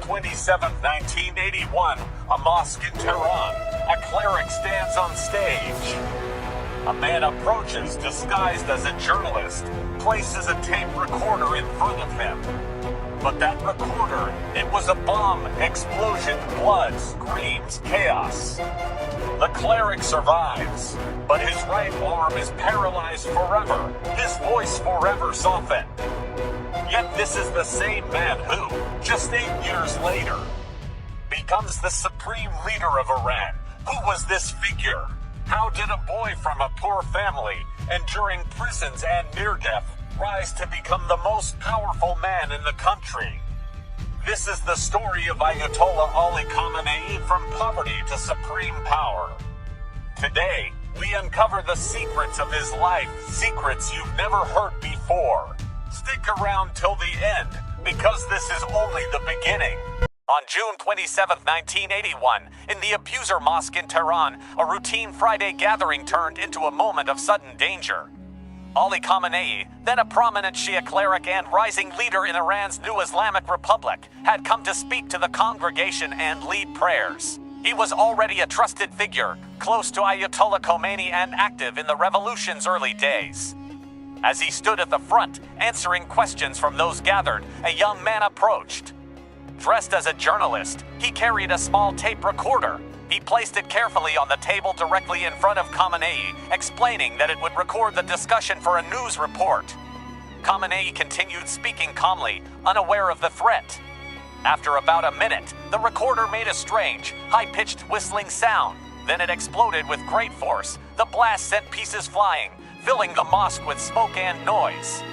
27, 1981, a mosque in Tehran. A cleric stands on stage. A man approaches, disguised as a journalist, places a tape recorder in front of him. But that recorder, it was a bomb, explosion, blood, screams, chaos. The cleric survives, but his right arm is paralyzed forever, his voice forever softened. Yet this is the same man who, just 8 years later, becomes the supreme leader of Iran. Who was this figure? How did a boy from a poor family, enduring prisons and near death, rise to become the most powerful man in the country? This is the story of Ayatollah Ali Khamenei, from poverty to supreme power. Today, we uncover the secrets of his life, secrets you've never heard before. Stick around till the end, because this is only the beginning. On June 27, 1981, in the Abuser Mosque in Tehran, a routine Friday gathering turned into a moment of sudden danger. Ali Khamenei, then a prominent Shia cleric and rising leader in Iran's new Islamic Republic, had come to speak to the congregation and lead prayers. He was already a trusted figure, close to Ayatollah Khomeini and active in the revolution's early days. As he stood at the front, answering questions from those gathered, a young man approached. Dressed as a journalist, he carried a small tape recorder. He placed it carefully on the table directly in front of Khamenei, explaining that it would record the discussion for a news report. Khamenei continued speaking calmly, unaware of the threat. After about a minute, the recorder made a strange, high-pitched whistling sound. Then it exploded with great force. The blast sent pieces flying, filling the mosque with smoke and noise.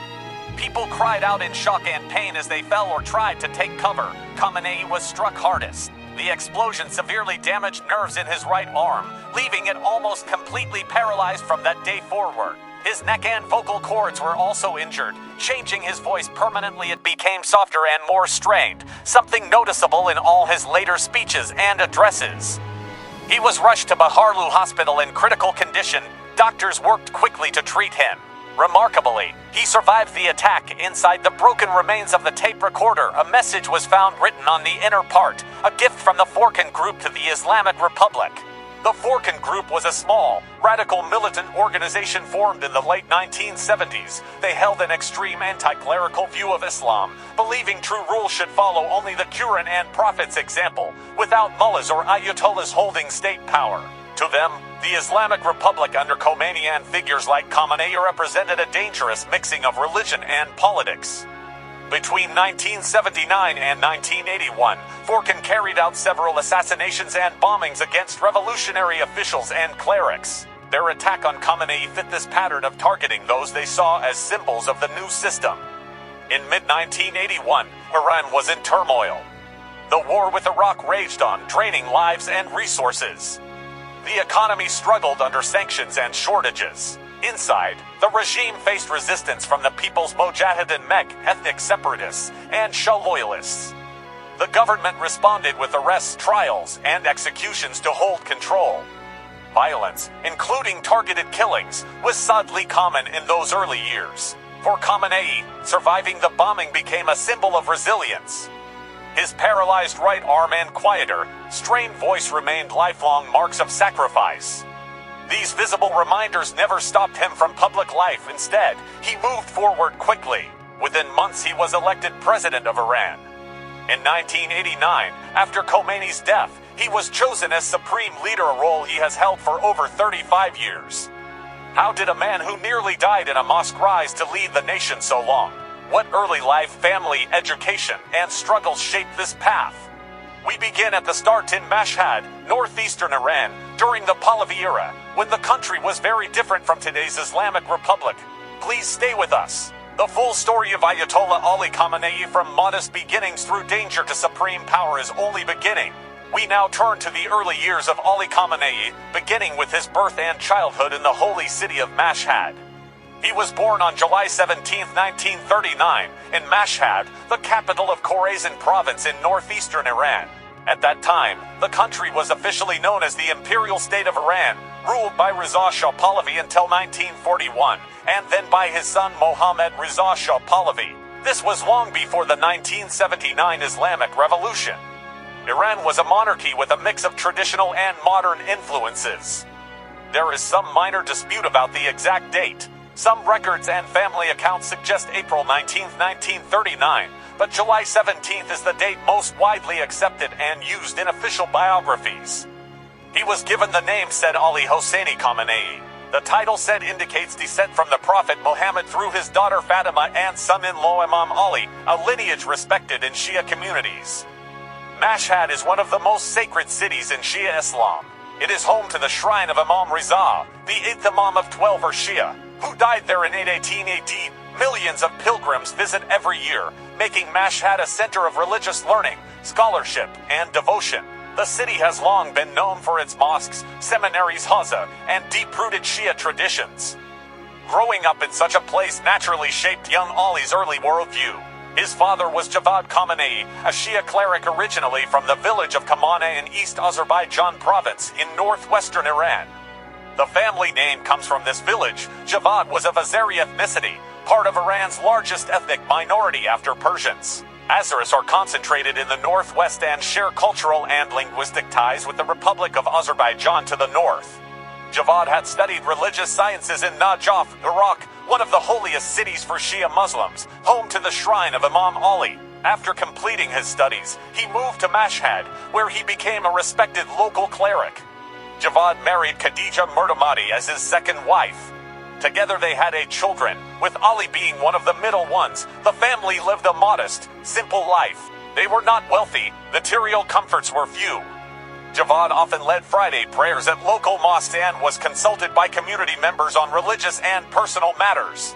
People cried out in shock and pain as they fell or tried to take cover. Khamenei was struck hardest. The explosion severely damaged nerves in his right arm, leaving it almost completely paralyzed from that day forward. His neck and vocal cords were also injured, changing his voice permanently. It became softer and more strained, something noticeable in all his later speeches and addresses. He was rushed to Pahlavi Hospital in critical condition. Doctors worked quickly to treat him. Remarkably, he survived the attack. Inside the broken remains of the tape recorder, a message was found written on the inner part, a gift from the Forkan Group to the Islamic Republic. The Forkan Group was a small, radical militant organization formed in the late 1970s. They held an extreme anti-clerical view of Islam, believing true rule should follow only the Quran and Prophet's example, without mullahs or ayatollahs holding state power. To them, the Islamic Republic under Khomeini and figures like Khamenei represented a dangerous mixing of religion and politics. Between 1979 and 1981, Forkan carried out several assassinations and bombings against revolutionary officials and clerics. Their attack on Khamenei fit this pattern of targeting those they saw as symbols of the new system. In mid-1981, Iran was in turmoil. The war with Iraq raged on, draining lives and resources. The economy struggled under sanctions and shortages. Inside, the regime faced resistance from the People's Mojahedin Mek, ethnic separatists, and Shah loyalists. The government responded with arrests, trials, and executions to hold control. Violence, including targeted killings, was sadly common in those early years. For Khamenei, surviving the bombing became a symbol of resilience. His paralyzed right arm and quieter, strained voice remained lifelong marks of sacrifice. These visible reminders never stopped him from public life. Instead, he moved forward quickly. Within months, he was elected president of Iran. In 1989, after Khomeini's death, he was chosen as supreme leader, a role he has held for over 35 years. How did a man who nearly died in a mosque rise to lead the nation so long? What early life, family, education, and struggles shaped this path? We begin at the start in Mashhad, northeastern Iran, during the Pahlavi era, when the country was very different from today's Islamic Republic. Please stay with us. The full story of Ayatollah Ali Khamenei, from modest beginnings through danger to supreme power, is only beginning. We now turn to the early years of Ali Khamenei, beginning with his birth and childhood in the holy city of Mashhad. He was born on July 17, 1939, in Mashhad, the capital of Khorasan province in northeastern Iran. At that time, the country was officially known as the Imperial State of Iran, ruled by Reza Shah Pahlavi until 1941, and then by his son Mohammad Reza Shah Pahlavi. This was long before the 1979 Islamic Revolution. Iran was a monarchy with a mix of traditional and modern influences. There is some minor dispute about the exact date. Some records and family accounts suggest April 19, 1939, but July 17 is the date most widely accepted and used in official biographies. He was given the name said Ali Khamenei. The title said indicates descent from the Prophet Muhammad through his daughter Fatima and son-in-law Imam Ali, a lineage respected in Shia communities. Mashhad is one of the most sacred cities in Shia Islam. It is home to the shrine of Imam Riza, the 8th Imam of 12 or Shia, who died there in 818 AD. Millions of pilgrims visit every year, making Mashhad a center of religious learning, scholarship, and devotion. The city has long been known for its mosques, seminaries, Hawza, and deep-rooted Shia traditions. Growing up in such a place naturally shaped young Ali's early worldview. His father was Javad Khamenei, a Shia cleric originally from the village of Khamenei in East Azerbaijan province in northwestern Iran. The family name comes from this village. Javad was of Azeri ethnicity, part of Iran's largest ethnic minority after Persians. Azeris are concentrated in the northwest and share cultural and linguistic ties with the Republic of Azerbaijan to the north. Javad had studied religious sciences in Najaf, Iraq, one of the holiest cities for Shia Muslims, home to the shrine of Imam Ali. After completing his studies, he moved to Mashhad, where he became a respected local cleric. Javad married Khadija Murtamadi as his second wife. Together they had 8 children, with Ali being one of the middle ones. The family lived a modest, simple life. They were not wealthy, material comforts were few. Javad often led Friday prayers at local mosques and was consulted by community members on religious and personal matters.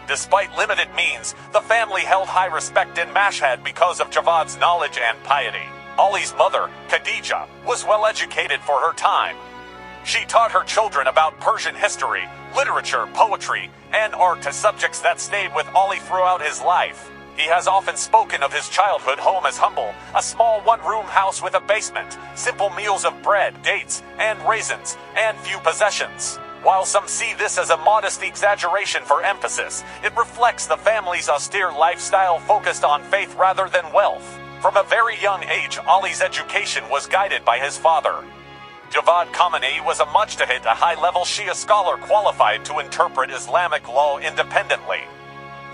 Despite limited means, the family held high respect in Mashhad because of Javad's knowledge and piety. Ali's mother, Khadija, was well educated for her time. She taught her children about Persian history, literature, poetry, and art to subjects that stayed with Ali throughout his life. He has often spoken of his childhood home as humble, a small one-room house with a basement, simple meals of bread, dates, and raisins, and few possessions. While some see this as a modest exaggeration for emphasis, it reflects the family's austere lifestyle focused on faith rather than wealth. From a very young age, Ali's education was guided by his father. Javad Khamenei was a mujtahid, a high-level Shia scholar qualified to interpret Islamic law independently.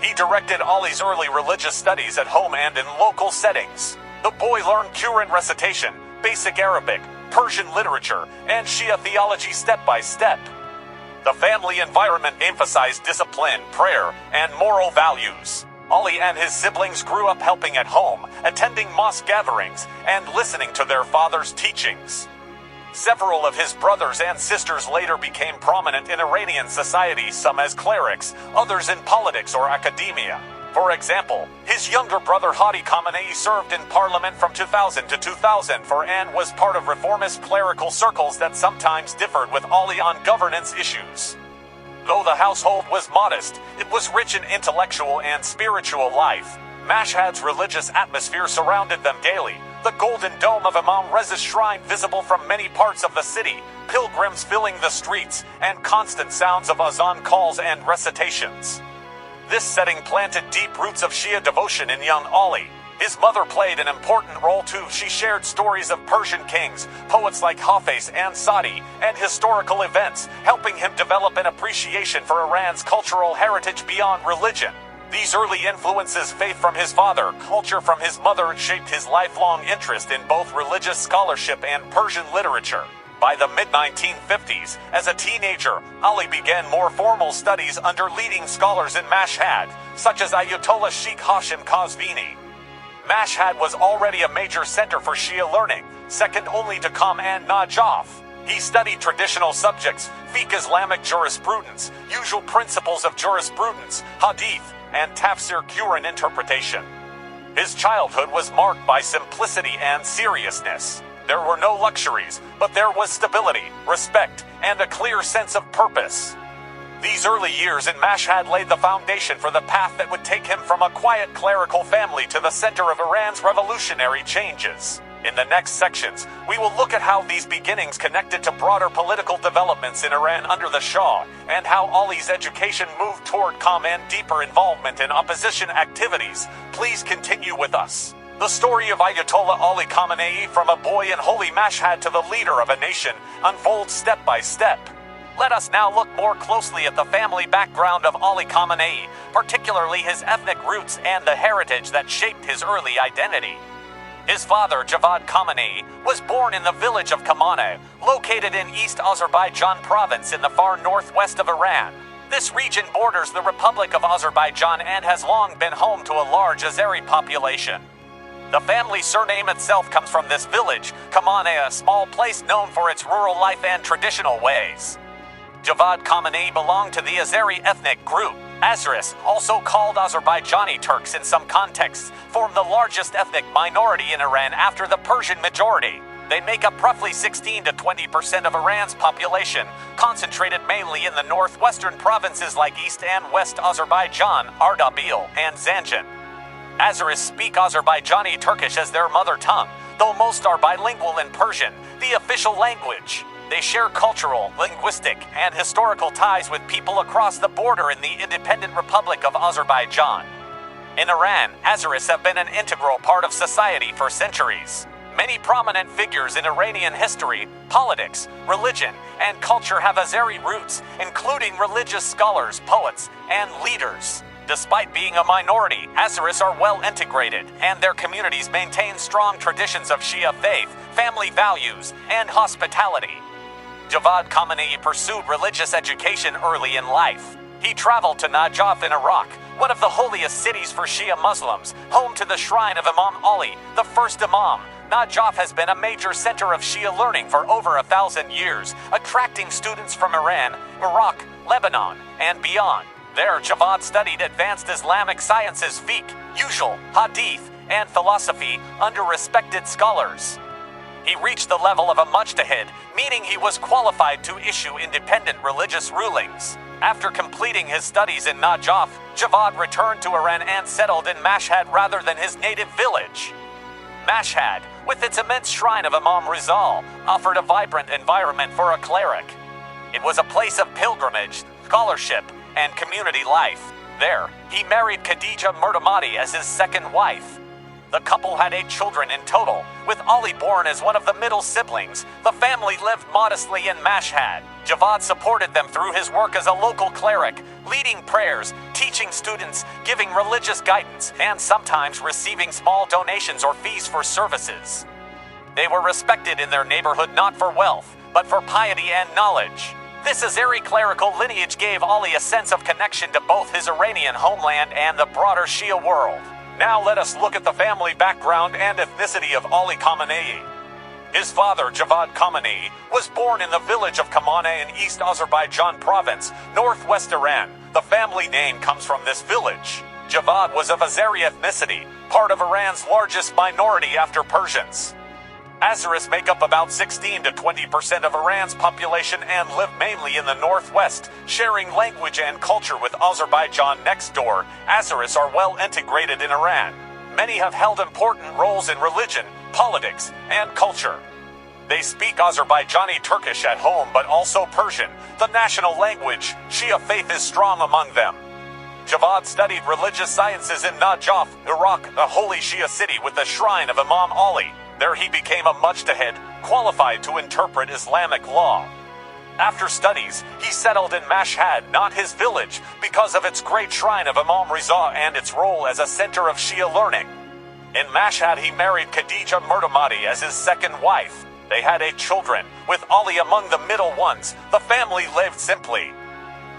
He directed Ali's early religious studies at home and in local settings. The boy learned Quran recitation, basic Arabic, Persian literature, and Shia theology step by step. The family environment emphasized discipline, prayer, and moral values. Ali and his siblings grew up helping at home, attending mosque gatherings, and listening to their father's teachings. Several of his brothers and sisters later became prominent in Iranian society, some as clerics, others in politics or academia. For example, his younger brother Hadi Khamenei served in parliament from 2000 to 2004 and was part of reformist clerical circles that sometimes differed with Ali on governance issues. Though the household was modest, it was rich in intellectual and spiritual life. Mashhad's religious atmosphere surrounded them daily. The golden dome of Imam Reza's shrine visible from many parts of the city, pilgrims filling the streets, and constant sounds of azan calls and recitations. This setting planted deep roots of Shia devotion in young Ali. His mother played an important role too. She shared stories of Persian kings, poets like Hafiz and Sadi, and historical events, helping him develop an appreciation for Iran's cultural heritage beyond religion. These early influences, faith from his father, culture from his mother, shaped his lifelong interest in both religious scholarship and Persian literature. By the mid-1950s, as a teenager, Ali began more formal studies under leading scholars in Mashhad, such as Ayatollah Sheikh Hashim Qazvini. Mashhad was already a major center for Shia learning, second only to Qom and Najaf. He studied traditional subjects, fiqh, Islamic jurisprudence, usual principles of jurisprudence, hadith, and tafsir Quran interpretation. His childhood was marked by simplicity and seriousness. There were no luxuries, but there was stability, respect, and a clear sense of purpose. These early years in Mashhad laid the foundation for the path that would take him from a quiet clerical family to the center of Iran's revolutionary changes. In the next sections, we will look at how these beginnings connected to broader political developments in Iran under the Shah, and how Ali's education moved toward calm and deeper involvement in opposition activities. Please continue with us. The story of Ayatollah Ali Khamenei, from a boy in holy Mashhad to the leader of a nation, unfolds step by step. Let us now look more closely at the family background of Ali Khamenei, particularly his ethnic roots and the heritage that shaped his early identity. His father, Javad Khamenei, was born in the village of Khamenei, located in East Azerbaijan province in the far northwest of Iran. This region borders the Republic of Azerbaijan and has long been home to a large Azeri population. The family surname itself comes from this village, Khamenei, a small place known for its rural life and traditional ways. Javad Khamenei belonged to the Azeri ethnic group. Azeris, also called Azerbaijani Turks in some contexts, form the largest ethnic minority in Iran after the Persian majority. They make up roughly 16 to 20% of Iran's population, concentrated mainly in the northwestern provinces like East and West Azerbaijan, Ardabil, and Zanjan. Azeris speak Azerbaijani Turkish as their mother tongue, though most are bilingual in Persian, the official language. They share cultural, linguistic, and historical ties with people across the border in the Independent Republic of Azerbaijan. In Iran, Azeris have been an integral part of society for centuries. Many prominent figures in Iranian history, politics, religion, and culture have Azeri roots, including religious scholars, poets, and leaders. Despite being a minority, Azeris are well integrated, and their communities maintain strong traditions of Shia faith, family values, and hospitality. Javad Khamenei pursued religious education early in life. He traveled to Najaf in Iraq, one of the holiest cities for Shia Muslims, home to the shrine of Imam Ali, the first Imam. Najaf has been a major center of Shia learning for over 1,000 years, attracting students from Iran, Iraq, Lebanon, and beyond. There, Javad studied advanced Islamic sciences, fiqh, usul, hadith, and philosophy under respected scholars. He reached the level of a mujtahid, meaning he was qualified to issue independent religious rulings. After completing his studies in Najaf, Javad returned to Iran and settled in Mashhad rather than his native village. Mashhad, with its immense shrine of Imam Rizal, offered a vibrant environment for a cleric. It was a place of pilgrimage, scholarship, and community life. There, he married Khadija Murtamati as his second wife. The couple had 8 children in total, with Ali born as one of the middle siblings. The family lived modestly in Mashhad. Javad supported them through his work as a local cleric, leading prayers, teaching students, giving religious guidance, and sometimes receiving small donations or fees for services. They were respected in their neighborhood not for wealth, but for piety and knowledge. This Azeri clerical lineage gave Ali a sense of connection to both his Iranian homeland and the broader Shia world. Now let us look at the family background and ethnicity of Ali Khamenei. His father, Javad Khamenei, was born in the village of Khamenei in East Azerbaijan province, northwest Iran. The family name comes from this village. Javad was of Azeri ethnicity, part of Iran's largest minority after Persians. Azeris make up about 16 to 20% of Iran's population and live mainly in the northwest, sharing language and culture with Azerbaijan next door. Azeris are well integrated in Iran. Many have held important roles in religion, politics, and culture. They speak Azerbaijani Turkish at home but also Persian, the national language. Shia faith is strong among them. Javad studied religious sciences in Najaf, Iraq, a holy Shia city with the shrine of Imam Ali. There he became a mujtahid, qualified to interpret Islamic law. After studies, he settled in Mashhad, not his village, because of its great shrine of Imam Riza and its role as a center of Shia learning. In Mashhad he married Khadija Murtamati as his second wife. They had 8 children, with Ali among the middle ones. The family lived simply.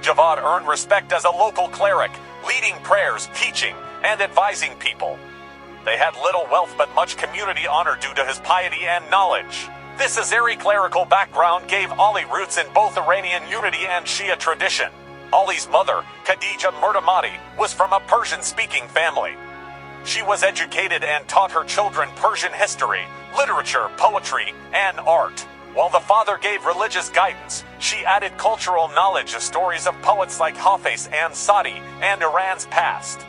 Javad earned respect as a local cleric, leading prayers, teaching, and advising people. They had little wealth but much community honor due to his piety and knowledge. This Azeri clerical background gave Ali roots in both Iranian unity and Shia tradition. Ali's mother, Khadija Murtamati, was from a Persian-speaking family. She was educated and taught her children Persian history, literature, poetry, and art. While the father gave religious guidance, she added cultural knowledge of stories of poets like Hafiz and Sadi and Iran's past.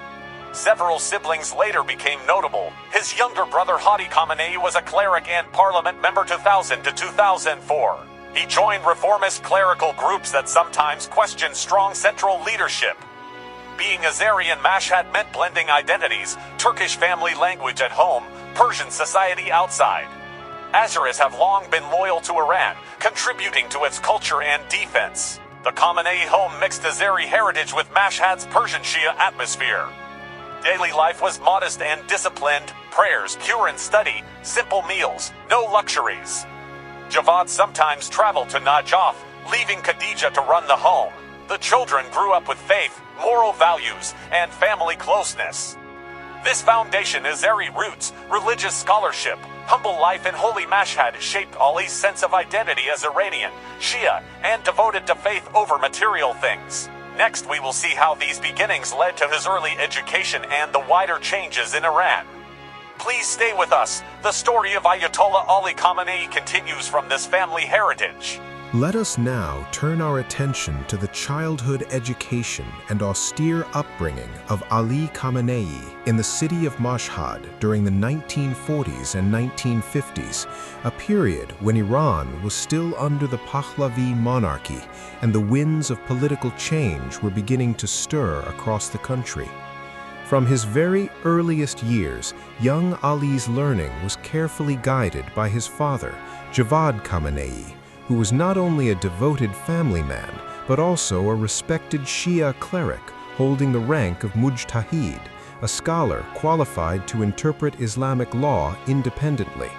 Several siblings later became notable. His younger brother Hadi Khamenei was a cleric and parliament member 2000 to 2004. He joined reformist clerical groups that sometimes questioned strong central leadership. Being Azeri and Mashhad meant blending identities, Turkish family language at home, Persian society outside. Azeris have long been loyal to Iran, contributing to its culture and defense. The Khamenei home mixed Azeri heritage with Mashhad's Persian Shia atmosphere. Daily life was modest and disciplined, prayers, cure and study, simple meals, no luxuries. Javad sometimes traveled to Najaf, leaving Khadija to run the home. The children grew up with faith, moral values, and family closeness. This foundation, Azeri roots, religious scholarship, humble life in holy Mashhad shaped Ali's sense of identity as Iranian, Shia, and devoted to faith over material things. Next, we will see how these beginnings led to his early education and the wider changes in Iran. Please stay with us. The story of Ayatollah Ali Khamenei continues from this family heritage. Let us now turn our attention to the childhood education and austere upbringing of Ali Khamenei in the city of Mashhad during the 1940s and 1950s, a period when Iran was still under the Pahlavi monarchy and the winds of political change were beginning to stir across the country. From his very earliest years, young Ali's learning was carefully guided by his father, Javad Khamenei, who was not only a devoted family man, but also a respected Shia cleric holding the rank of Mujtahid, a scholar qualified to interpret Islamic law independently.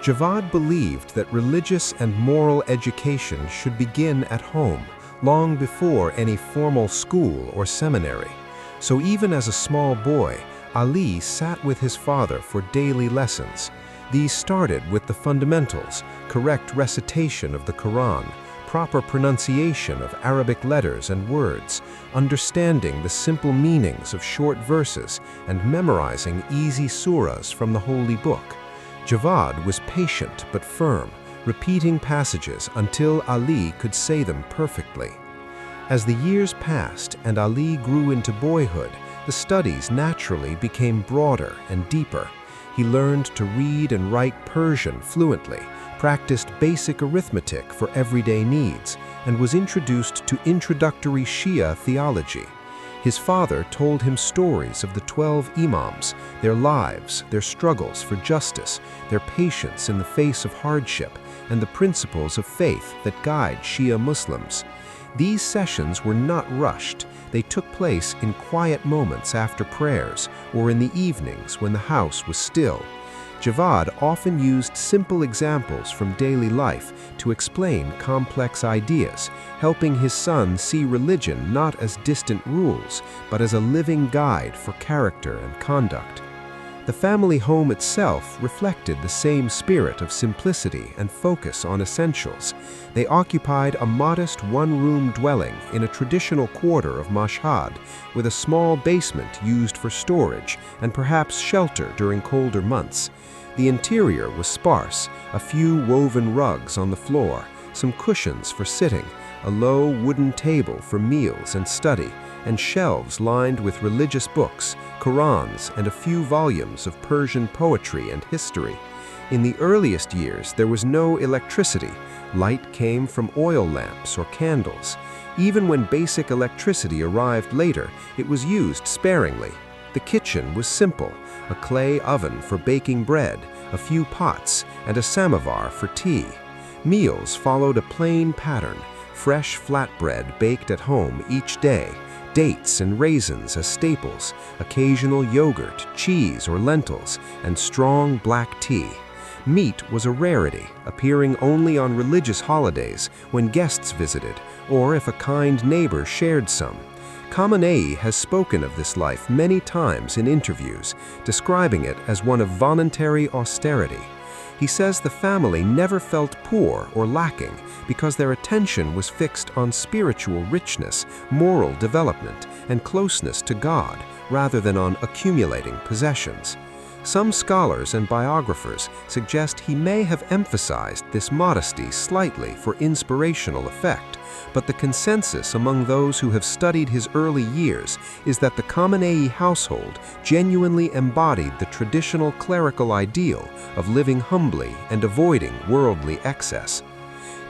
Javad believed that religious and moral education should begin at home, long before any formal school or seminary. So even as a small boy, Ali sat with his father for daily lessons. These started with the fundamentals, correct recitation of the Quran, proper pronunciation of Arabic letters and words, understanding the simple meanings of short verses, and memorizing easy surahs from the Holy Book. Javad was patient but firm, repeating passages until Ali could say them perfectly. As the years passed and Ali grew into boyhood, the studies naturally became broader and deeper. He learned to read and write Persian fluently, practiced basic arithmetic for everyday needs, and was introduced to introductory Shia theology. His father told him stories of the 12 imams, their lives, their struggles for justice, their patience in the face of hardship, and the principles of faith that guide Shia Muslims. These sessions were not rushed. They took place in quiet moments after prayers or in the evenings when the house was still. Javad often used simple examples from daily life to explain complex ideas, helping his son see religion not as distant rules, but as a living guide for character and conduct. The family home itself reflected the same spirit of simplicity and focus on essentials. They occupied a modest one-room dwelling in a traditional quarter of Mashhad, with a small basement used for storage and perhaps shelter during colder months. The interior was sparse, a few woven rugs on the floor, some cushions for sitting, a low wooden table for meals and study, and shelves lined with religious books, Qurans, and a few volumes of Persian poetry and history. In the earliest years, there was no electricity. Light came from oil lamps or candles. Even when basic electricity arrived later, it was used sparingly. The kitchen was simple, a clay oven for baking bread, a few pots, and a samovar for tea. Meals followed a plain pattern, fresh flatbread baked at home each day, dates and raisins as staples, occasional yogurt, cheese or lentils, and strong black tea. Meat was a rarity, appearing only on religious holidays when guests visited, or if a kind neighbor shared some. Khamenei has spoken of this life many times in interviews, describing it as one of voluntary austerity. He says the family never felt poor or lacking because their attention was fixed on spiritual richness, moral development, and closeness to God, rather than on accumulating possessions. Some scholars and biographers suggest he may have emphasized this modesty slightly for inspirational effect, but the consensus among those who have studied his early years is that the Khamenei household genuinely embodied the traditional clerical ideal of living humbly and avoiding worldly excess.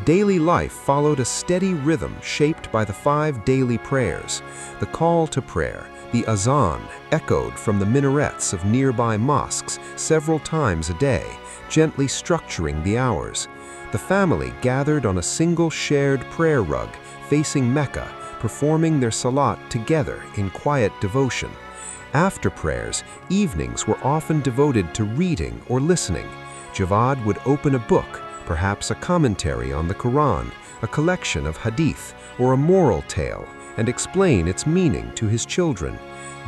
Daily life followed a steady rhythm shaped by the 5 daily prayers. The call to prayer, the azan, echoed from the minarets of nearby mosques several times a day, gently structuring the hours. The family gathered on a single shared prayer rug facing Mecca, performing their salat together in quiet devotion. After prayers, evenings were often devoted to reading or listening. Javad would open a book, perhaps a commentary on the Quran, a collection of hadith, or a moral tale, and explain its meaning to his children.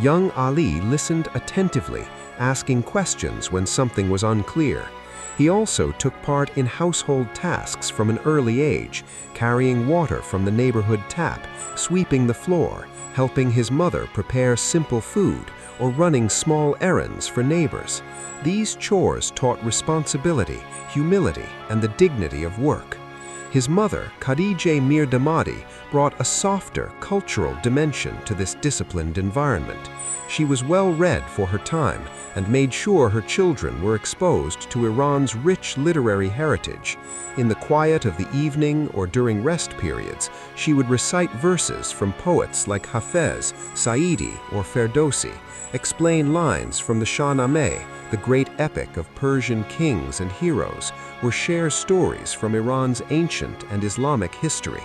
Young Ali listened attentively, asking questions when something was unclear. He also took part in household tasks from an early age, carrying water from the neighborhood tap, sweeping the floor, helping his mother prepare simple food, or running small errands for neighbors. These chores taught responsibility, humility, and the dignity of work. His mother, Khadija Mirdamadi, brought a softer cultural dimension to this disciplined environment. She was well-read for her time and made sure her children were exposed to Iran's rich literary heritage. In the quiet of the evening or during rest periods, she would recite verses from poets like Hafez, Saidi, or Ferdowsi, explain lines from the Shahnameh, the great epic of Persian kings and heroes, or share stories from Iran's ancient and Islamic history.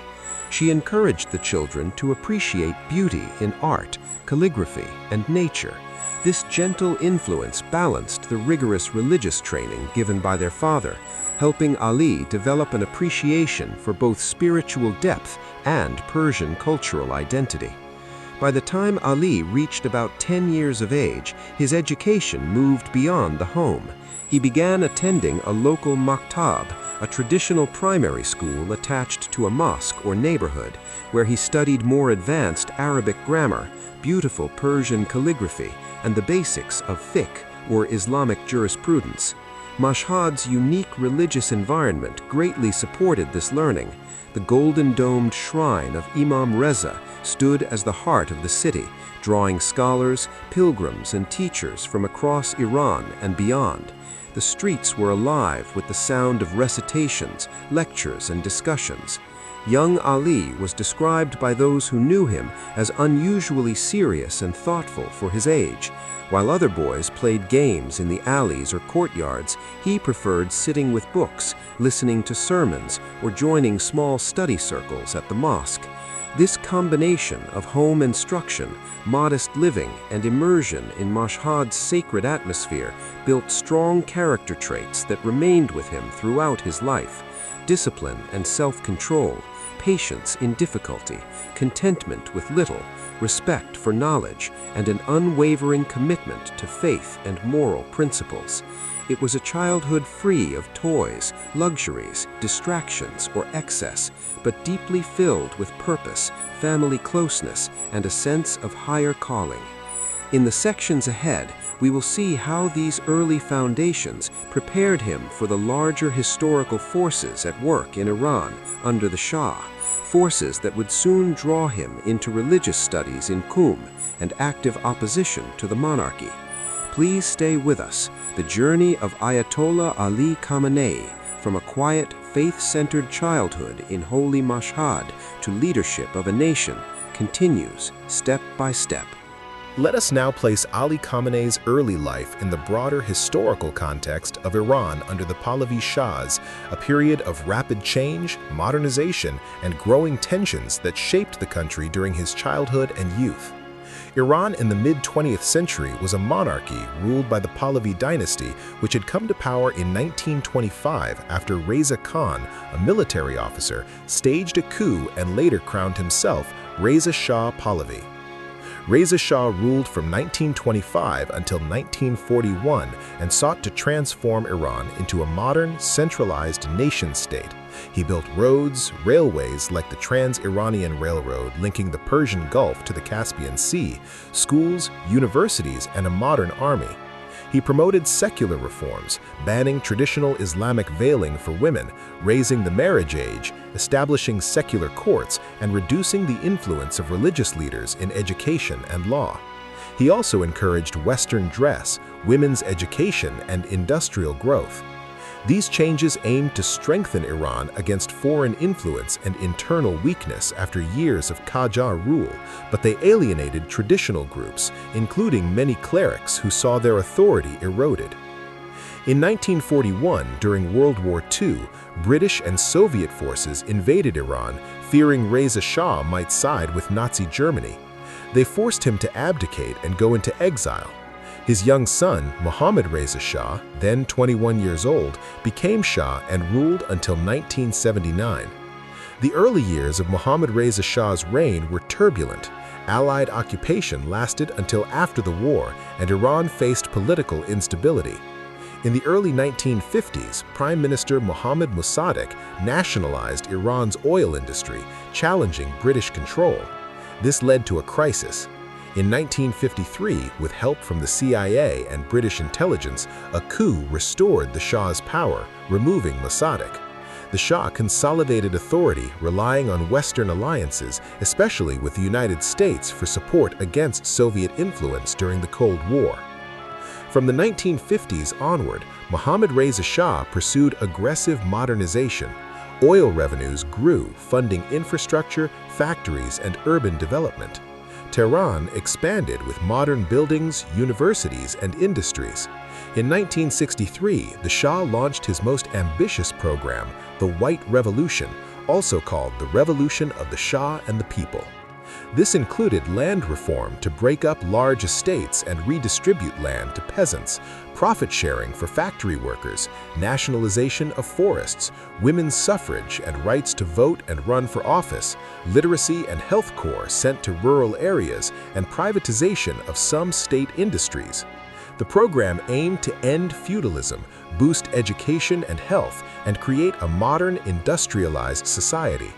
She encouraged the children to appreciate beauty in art, calligraphy, and nature. This gentle influence balanced the rigorous religious training given by their father, helping Ali develop an appreciation for both spiritual depth and Persian cultural identity. By the time Ali reached about 10 years of age, his education moved beyond the home. He began attending a local maktab, a traditional primary school attached to a mosque or neighborhood, where he studied more advanced Arabic grammar, beautiful Persian calligraphy, and the basics of fiqh, or Islamic jurisprudence. Mashhad's unique religious environment greatly supported this learning. The golden-domed shrine of Imam Reza stood as the heart of the city, drawing scholars, pilgrims, and teachers from across Iran and beyond. The streets were alive with the sound of recitations, lectures, and discussions. Young Ali was described by those who knew him as unusually serious and thoughtful for his age. While other boys played games in the alleys or courtyards, he preferred sitting with books, listening to sermons, or joining small study circles at the mosque. This combination of home instruction, modest living, and immersion in Mashhad's sacred atmosphere built strong character traits that remained with him throughout his life: discipline and self-control, patience in difficulty, contentment with little, respect for knowledge, and an unwavering commitment to faith and moral principles. It was a childhood free of toys, luxuries, distractions, or excess, but deeply filled with purpose, family closeness, and a sense of higher calling. In the sections ahead, we will see how these early foundations prepared him for the larger historical forces at work in Iran under the Shah, forces that would soon draw him into religious studies in Qum and active opposition to the monarchy. Please stay with us. The journey of Ayatollah Ali Khamenei, from a quiet, faith-centered childhood in holy Mashhad to leadership of a nation, continues step by step. Let us now place Ali Khamenei's early life in the broader historical context of Iran under the Pahlavi Shahs, a period of rapid change, modernization, and growing tensions that shaped the country during his childhood and youth. Iran in the mid-20th century was a monarchy ruled by the Pahlavi dynasty, which had come to power in 1925 after Reza Khan, a military officer, staged a coup and later crowned himself Reza Shah Pahlavi. Reza Shah ruled from 1925 until 1941 and sought to transform Iran into a modern, centralized nation-state. He built roads, railways like the Trans-Iranian Railroad linking the Persian Gulf to the Caspian Sea, schools, universities, and a modern army. He promoted secular reforms, banning traditional Islamic veiling for women, raising the marriage age, establishing secular courts, and reducing the influence of religious leaders in education and law. He also encouraged Western dress, women's education, and industrial growth. These changes aimed to strengthen Iran against foreign influence and internal weakness after years of Qajar rule, but they alienated traditional groups, including many clerics who saw their authority eroded. In 1941, during World War II, British and Soviet forces invaded Iran, fearing Reza Shah might side with Nazi Germany. They forced him to abdicate and go into exile. His young son, Mohammad Reza Shah, then 21 years old, became Shah and ruled until 1979. The early years of Mohammad Reza Shah's reign were turbulent. Allied occupation lasted until after the war, and Iran faced political instability. In the early 1950s, Prime Minister Mohammad Mossadegh nationalized Iran's oil industry, challenging British control. This led to a crisis. In 1953, with help from the CIA and British intelligence, a coup restored the Shah's power, removing Mossadegh. The Shah consolidated authority, relying on Western alliances, especially with the United States, for support against Soviet influence during the Cold War. From the 1950s onward, Mohammad Reza Shah pursued aggressive modernization. Oil revenues grew, funding infrastructure, factories, and urban development. Tehran expanded with modern buildings, universities, and industries. In 1963, the Shah launched his most ambitious program, the White Revolution, also called the Revolution of the Shah and the People. This included land reform to break up large estates and redistribute land to peasants, profit sharing for factory workers, nationalization of forests, women's suffrage and rights to vote and run for office, literacy and health corps sent to rural areas, and privatization of some state industries. The program aimed to end feudalism, boost education and health, and create a modern industrialized society.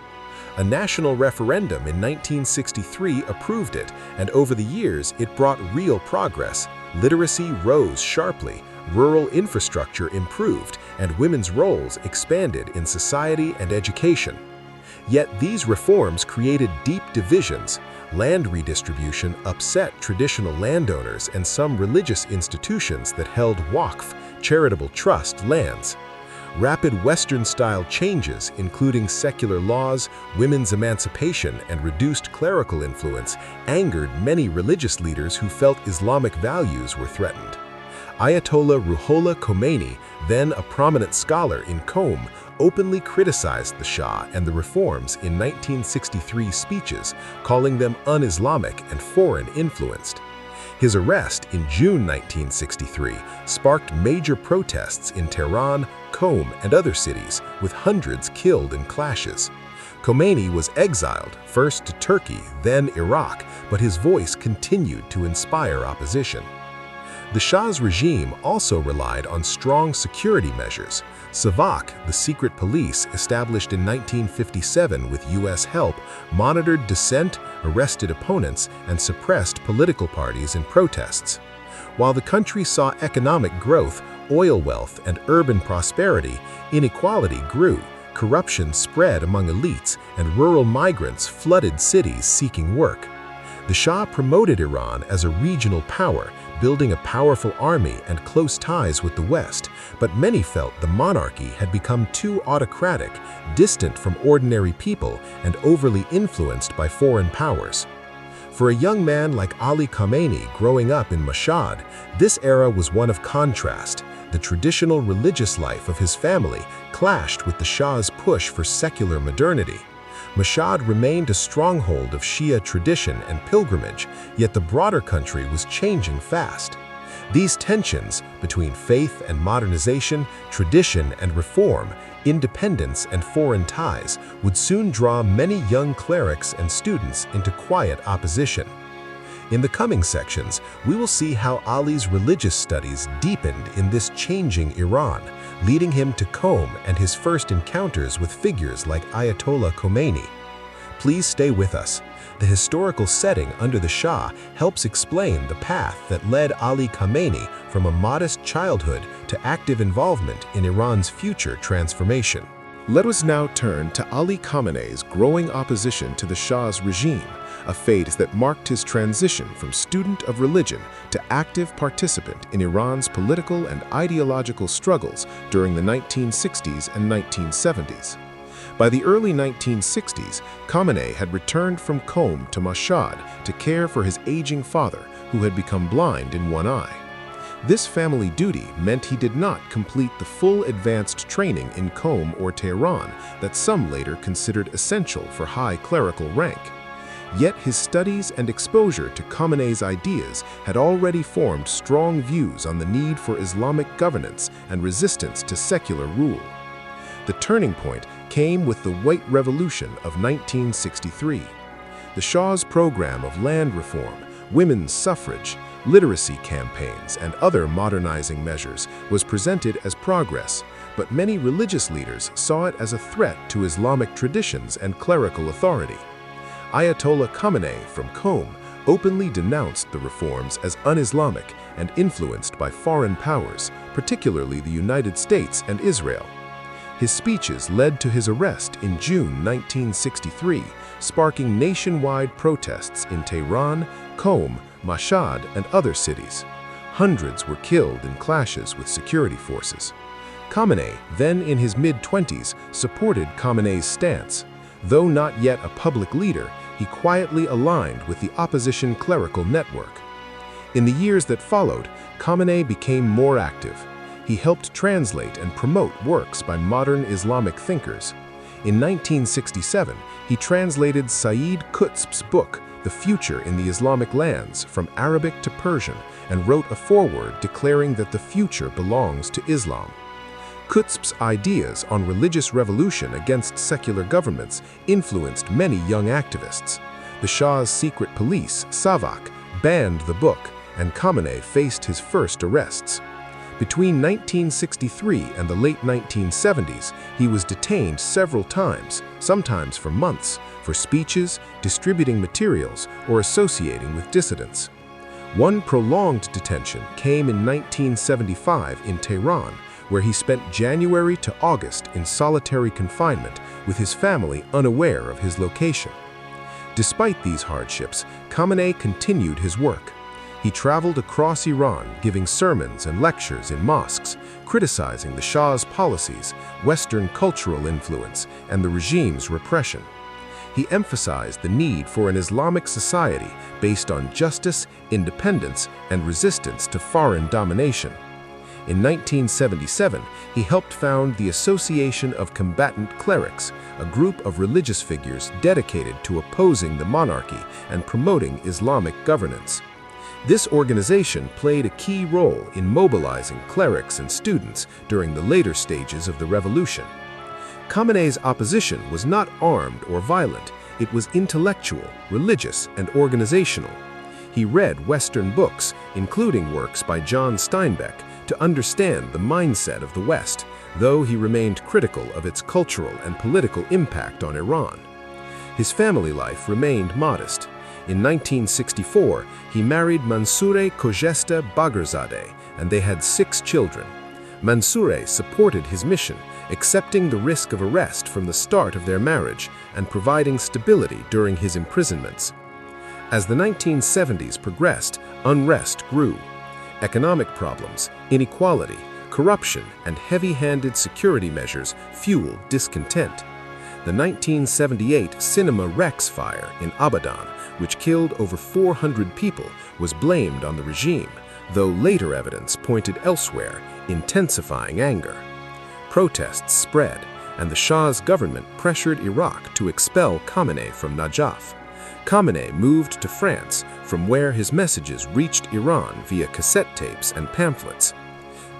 A national referendum in 1963 approved it, and over the years it brought real progress. Literacy rose sharply, rural infrastructure improved, and women's roles expanded in society and education. Yet these reforms created deep divisions. Land redistribution upset traditional landowners and some religious institutions that held waqf, charitable trust lands. Rapid Western-style changes, including secular laws, women's emancipation, and reduced clerical influence, angered many religious leaders who felt Islamic values were threatened. Ayatollah Ruhollah Khomeini, then a prominent scholar in Qom, openly criticized the Shah and the reforms in 1963 speeches, calling them un-Islamic and foreign-influenced. His arrest in June 1963 sparked major protests in Tehran, Qom, and other cities, with hundreds killed in clashes. Khomeini was exiled, first to Turkey, then Iraq, but his voice continued to inspire opposition. The Shah's regime also relied on strong security measures. Savak, the secret police established in 1957 with U.S. help, monitored dissent, arrested opponents, and suppressed political parties in protests. While the country saw economic growth, oil wealth, and urban prosperity, inequality grew, corruption spread among elites, and rural migrants flooded cities seeking work. The Shah promoted Iran as a regional power, building a powerful army and close ties with the West, but many felt the monarchy had become too autocratic, distant from ordinary people, and overly influenced by foreign powers. For a young man like Ali Khamenei growing up in Mashhad, this era was one of contrast. The traditional religious life of his family clashed with the Shah's push for secular modernity. Mashhad remained a stronghold of Shia tradition and pilgrimage, yet the broader country was changing fast. These tensions between faith and modernization, tradition and reform, independence and foreign ties would soon draw many young clerics and students into quiet opposition. In the coming sections, we will see how Ali's religious studies deepened in this changing Iran, leading him to Qom and his first encounters with figures like Ayatollah Khomeini. Please stay with us. The historical setting under the Shah helps explain the path that led Ali Khamenei from a modest childhood to active involvement in Iran's future transformation. Let us now turn to Ali Khamenei's growing opposition to the Shah's regime, a phase that marked his transition from student of religion to active participant in Iran's political and ideological struggles during the 1960s and 1970s. By the early 1960s, Khamenei had returned from Qom to Mashhad to care for his aging father, who had become blind in one eye. This family duty meant he did not complete the full advanced training in Qom or Tehran that some later considered essential for high clerical rank. Yet his studies and exposure to Khamenei's ideas had already formed strong views on the need for Islamic governance and resistance to secular rule. The turning point came with the White Revolution of 1963. The Shah's program of land reform, women's suffrage, literacy campaigns, and other modernizing measures was presented as progress, but many religious leaders saw it as a threat to Islamic traditions and clerical authority. Ayatollah Khamenei from Qom openly denounced the reforms as un-Islamic and influenced by foreign powers, particularly the United States and Israel. His speeches led to his arrest in June 1963, sparking nationwide protests in Tehran, Qom, Mashhad, and other cities. Hundreds were killed in clashes with security forces. Khamenei, then in his mid-20s, supported Khamenei's stance. Though not yet a public leader, he quietly aligned with the opposition clerical network. In the years that followed, Khamenei became more active. He helped translate and promote works by modern Islamic thinkers. In 1967, he translated Sayyid Qutb's book, The Future in the Islamic Lands, from Arabic to Persian, and wrote a foreword declaring that the future belongs to Islam. Qutb's ideas on religious revolution against secular governments influenced many young activists. The Shah's secret police, Savak, banned the book, and Khamenei faced his first arrests. Between 1963 and the late 1970s, he was detained several times, sometimes for months, for speeches, distributing materials, or associating with dissidents. One prolonged detention came in 1975 in Tehran, where he spent January to August in solitary confinement with his family unaware of his location. Despite these hardships, Khamenei continued his work. He traveled across Iran giving sermons and lectures in mosques, criticizing the Shah's policies, Western cultural influence, and the regime's repression. He emphasized the need for an Islamic society based on justice, independence, and resistance to foreign domination. In 1977, he helped found the Association of Combatant Clerics, a group of religious figures dedicated to opposing the monarchy and promoting Islamic governance. This organization played a key role in mobilizing clerics and students during the later stages of the revolution. Khamenei's opposition was not armed or violent, it was intellectual, religious, and organizational. He read Western books, including works by John Steinbeck, to understand the mindset of the West, though he remained critical of its cultural and political impact on Iran. His family life remained modest. In 1964, he married Mansoureh Khojesta Bagherzadeh, and they had 6 children. Mansoureh supported his mission, accepting the risk of arrest from the start of their marriage and providing stability during his imprisonments. As the 1970s progressed, unrest grew. Economic problems, inequality, corruption, and heavy-handed security measures fueled discontent. The 1978 Cinema Rex fire in Abadan, which killed over 400 people, was blamed on the regime, though later evidence pointed elsewhere, intensifying anger. Protests spread, and the Shah's government pressured Iraq to expel Khamenei from Najaf. Khamenei moved to France, from where his messages reached Iran via cassette tapes and pamphlets.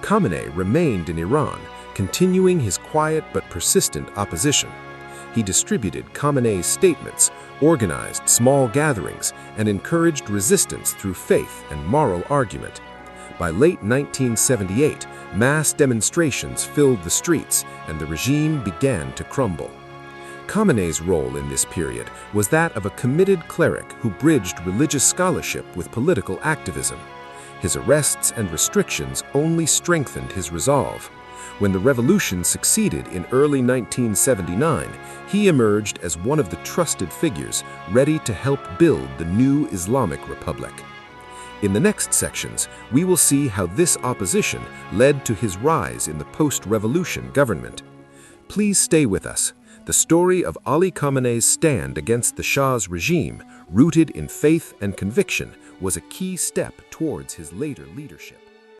Khamenei remained in Iran, continuing his quiet but persistent opposition. He distributed Khamenei's statements, organized small gatherings, and encouraged resistance through faith and moral argument. By late 1978, mass demonstrations filled the streets, and the regime began to crumble. Khamenei's role in this period was that of a committed cleric who bridged religious scholarship with political activism. His arrests and restrictions only strengthened his resolve. When the revolution succeeded in early 1979, he emerged as one of the trusted figures ready to help build the new Islamic Republic. In the next sections, we will see how this opposition led to his rise in the post-revolution government. Please stay with us. The story of Ali Khamenei's stand against the Shah's regime, rooted in faith and conviction, was a key step towards his later leadership.